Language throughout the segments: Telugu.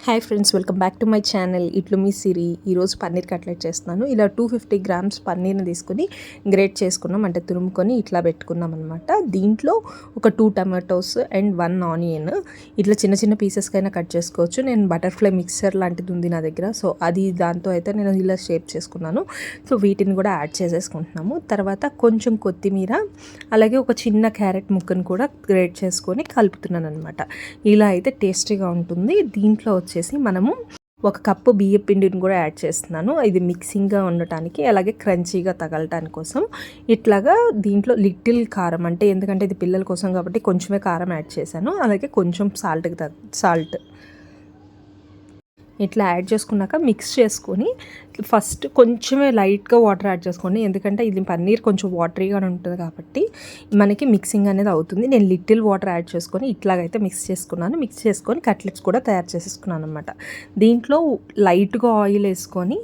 Hi friends, welcome back to my channel. ఇట్లు మీ సిరి. ఈరోజు పన్నీర్ కట్లెట్ చేస్తున్నాను. ఇలా 250 గ్రామ్స్ పన్నీర్ని తీసుకుని గ్రేట్ చేసుకున్నాం, అంటే తురుముకొని ఇట్లా పెట్టుకున్నాం అనమాట. దీంట్లో ఒక 2 టమాటోస్ అండ్ 1 ఆనియన్ ఇట్లా చిన్న చిన్న పీసెస్కైనా కట్ చేసుకోవచ్చు. నేను బటర్ఫ్లై మిక్సర్ లాంటిది ఉంది నా దగ్గర, సో అది దాంతో అయితే నేను ఇలా షేప్ చేసుకున్నాను. సో వీటిని కూడా యాడ్ చేసేసుకుంటున్నాము. తర్వాత కొంచెం కొత్తిమీర, అలాగే ఒక చిన్న క్యారెట్ ముక్కను కూడా గ్రేట్ చేసుకొని కలుపుతున్నాను అనమాట. ఇలా అయితే టేస్టీగా ఉంటుంది. దీంట్లో వచ్చేసి మనము ఒక కప్పు బియ్య పిండిని కూడా యాడ్ చేస్తున్నాను. ఇది మిక్సింగ్గా ఉండటానికి, అలాగే క్రంచీగా తగలటానికి కోసం. ఇట్లాగా దీంట్లో లిటిల్ కారం, అంటే ఎందుకంటే ఇది పిల్లల కోసం కాబట్టి కొంచెమే కారం యాడ్ చేశాను. అలాగే కొంచెం సాల్ట్ ఇట్లా యాడ్ చేసుకున్నాక మిక్స్ చేసుకొని ఫస్ట్ కొంచెమే లైట్గా వాటర్ యాడ్ చేసుకోండి, ఎందుకంటే ఇది పన్నీర్ కొంచెం వాటరీగా ఉంటుంది కాబట్టి మనకి మిక్సింగ్ అనేది అవుతుంది. నేను లిటిల్ వాటర్ యాడ్ చేసుకొని ఇట్లాగైతే మిక్స్ చేసుకొని కట్లెట్స్ కూడా తయారు చేసేసుకున్నాను అనమాట. దీంట్లో లైట్గా ఆయిల్ వేసుకొని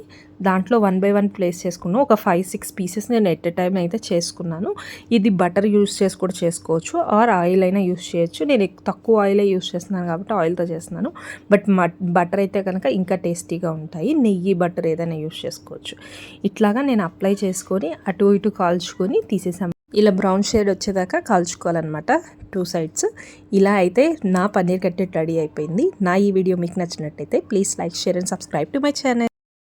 దాంట్లో 1 by 1 ప్లేస్ చేసుకున్నాను. ఒక 5-6 పీసెస్ నేను ఎట్ ఎ టైం అయితే చేసుకున్నాను. ఇది బటర్ యూస్ చేసి కూడా చేసుకోవచ్చు, ఆర్ ఆయిల్ అయినా యూస్ చేయొచ్చు. నేను తక్కువ ఆయిలే యూస్ చేస్తున్నాను కాబట్టి ఆయిల్తో చేస్తున్నాను. బట్ బటర్ అయితే కనుక ఇంకా టేస్టీగా ఉంటాయి. నెయ్యి, బటర్ ఏదైనా యూస్ చేసుకోవచ్చు. ఇట్లాగా నేను అప్లై చేసుకొని అటు ఇటు కాల్చుకొని తీసేసాను. ఇలా బ్రౌన్ షేడ్ వచ్చేదాకా కాల్చుకోవాలన్నమాట 2 సైడ్స్. ఇలా అయితే నా పన్నీర్ కట్లెట్ రెడీ అయిపోయింది. నా ఈ వీడియో మీకు నచ్చినట్టయితే please like, share and subscribe to my channel.